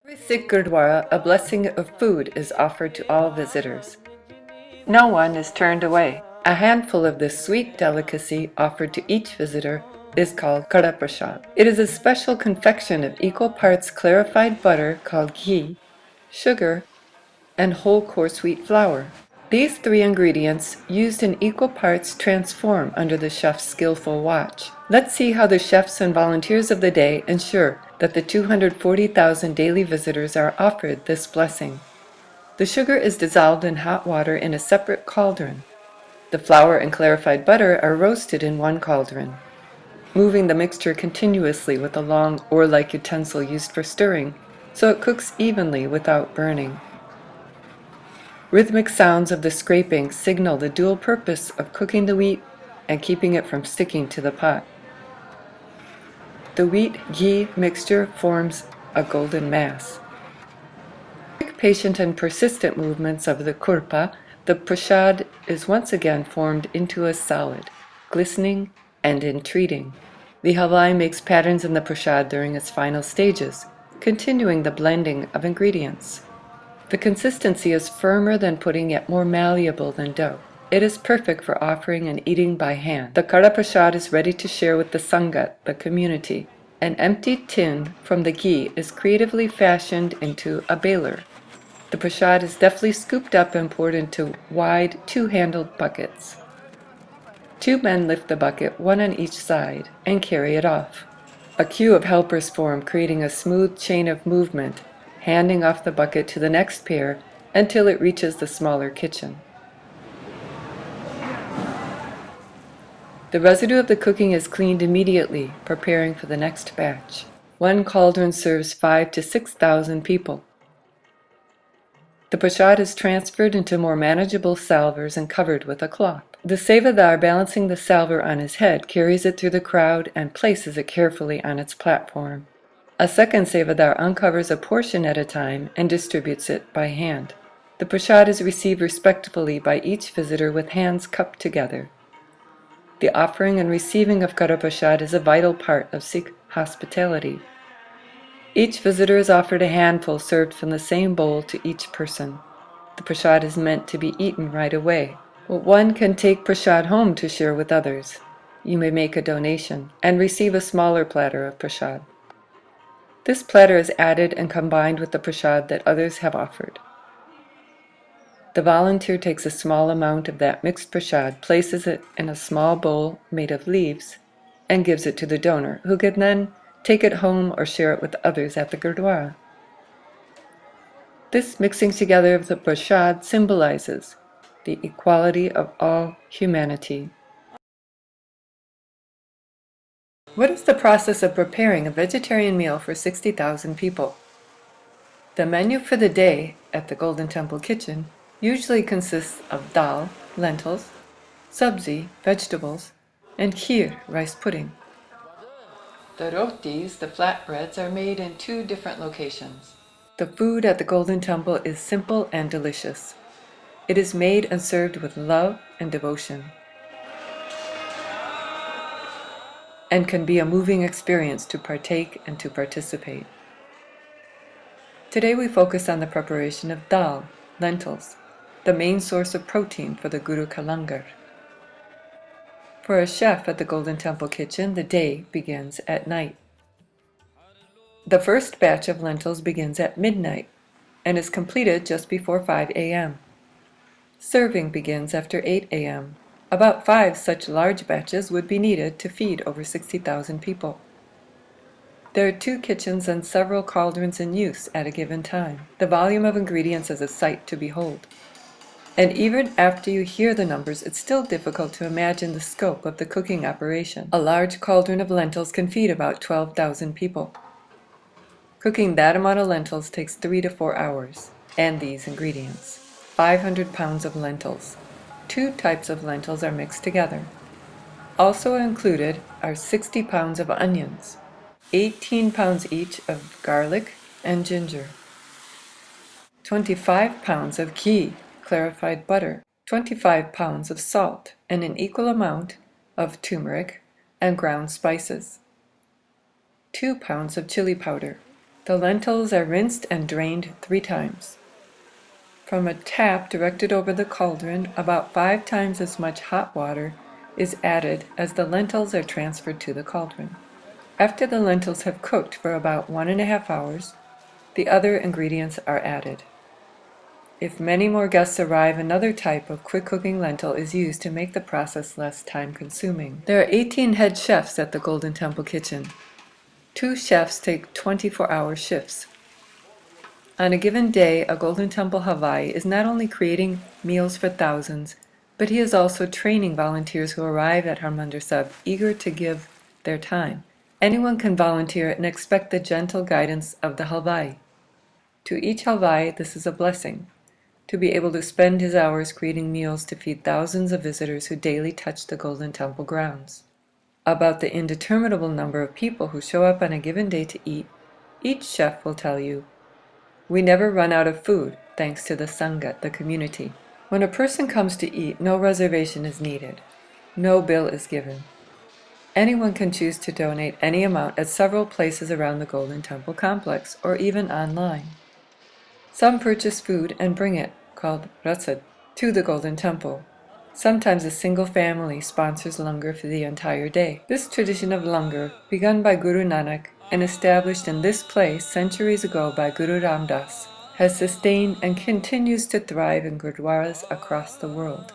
Every Sikh Gurdwara, a blessing of food is offered to all visitors. No one is turned away. A handful of this sweet delicacy offered to each visitor is called Kara Prasad. It is a special confection of equal parts clarified butter called ghee, sugar, and whole coarse wheat flour. These three ingredients, used in equal parts, transform under the chef's skillful watch. Let's see how the chefs and volunteers of the day ensure that the 240,000 daily visitors are offered this blessing. The sugar is dissolved in hot water in a separate cauldron. The flour and clarified butter are roasted in one cauldron. Moving the mixture continuously with a long oar-like utensil used for stirring, so it cooks evenly without burning. Rhythmic sounds of the scraping signal the dual purpose of cooking the wheat and keeping it from sticking to the pot. The wheat-ghee mixture forms a golden mass. Quick, patient, and persistent movements of the kurpa, the prasad is once again formed into a solid, glistening and entreating. The halai makes patterns in the prasad during its final stages, continuing the blending of ingredients. The consistency is firmer than pudding yet more malleable than dough. It is perfect for offering and eating by hand. The Kara Prasad is ready to share with the Sangat, the community. An empty tin from the ghee is creatively fashioned into a baler. The prasad is deftly scooped up and poured into wide, two-handled buckets. Two men lift the bucket, one on each side, and carry it off. A queue of helpers form, creating a smooth chain of movement, handing off the bucket to the next pair until it reaches the smaller kitchen. The residue of the cooking is cleaned immediately, preparing for the next batch. One cauldron serves 5,000 to 6,000 people. The prasad is transferred into more manageable salvers and covered with a cloth. The sevadar, balancing the salver on his head, carries it through the crowd and places it carefully on its platform. A second sevadar uncovers a portion at a time and distributes it by hand. The prasad is received respectfully by each visitor with hands cupped together. The offering and receiving of Kara Prasad is a vital part of Sikh hospitality. Each visitor is offered a handful served from the same bowl to each person. The prasad is meant to be eaten right away, but one can take prasad home to share with others. You may make a donation and receive a smaller platter of prasad. This platter is added and combined with the prasad that others have offered. The volunteer takes a small amount of that mixed prasad, places it in a small bowl made of leaves, and gives it to the donor, who can then take it home or share it with others at the Gurdwara. This mixing together of the prasad symbolizes the equality of all humanity. What is the process of preparing a vegetarian meal for 60,000 people? The menu for the day at the Golden Temple Kitchen usually consists of dal, lentils, sabzi, vegetables, and kheer, rice pudding. The rotis, the flatbreads, are made in two different locations. The food at the Golden Temple is simple and delicious. It is made and served with love and devotion, and can be a moving experience to partake and to participate. Today we focus on the preparation of dal, lentils, the main source of protein for the Guru Ka Langar. For a chef at the Golden Temple Kitchen, the day begins at night. The first batch of lentils begins at midnight and is completed just before 5 a.m. Serving begins after 8 a.m. About 5 such large batches would be needed to feed over 60,000 people. There are 2 kitchens and several cauldrons in use at a given time. The volume of ingredients is a sight to behold. And even after you hear the numbers, it's still difficult to imagine the scope of the cooking operation. A large cauldron of lentils can feed about 12,000 people. Cooking that amount of lentils takes 3 to 4 hours. And these ingredients: 500 pounds of lentils. 2 types of lentils are mixed together. Also included are 60 pounds of onions, 18 pounds each of garlic and ginger, 25 pounds of ghee, clarified butter, 25 pounds of salt, and an equal amount of turmeric and ground spices, 2 pounds of chili powder, The lentils are rinsed and drained 3 times. From a tap directed over the cauldron, about 5 times as much hot water is added as the lentils are transferred to the cauldron. After the lentils have cooked for about 1½ hours, the other ingredients are added. If many more guests arrive, another type of quick-cooking lentil is used to make the process less time-consuming. There are 18 head chefs at the Golden Temple Kitchen. 2 chefs take 24-hour shifts. On a given day, a Golden Temple Hawaii is not only creating meals for thousands, but he is also training volunteers who arrive at Harmandir Sahib eager to give their time. Anyone can volunteer and expect the gentle guidance of the Halvai. To each Halvai, this is a blessing, to be able to spend his hours creating meals to feed thousands of visitors who daily touch the Golden Temple grounds. About the indeterminable number of people who show up on a given day to eat, each chef will tell you, "We never run out of food, thanks to the Sangha, the community." When a person comes to eat, no reservation is needed. No bill is given. Anyone can choose to donate any amount at several places around the Golden Temple complex, or even online. Some purchase food and bring it, called rasad, to the Golden Temple. Sometimes a single family sponsors langar for the entire day. This tradition of langar, begun by Guru Nanak and established in this place centuries ago by Guru Ram Das, has sustained and continues to thrive in gurdwaras across the world.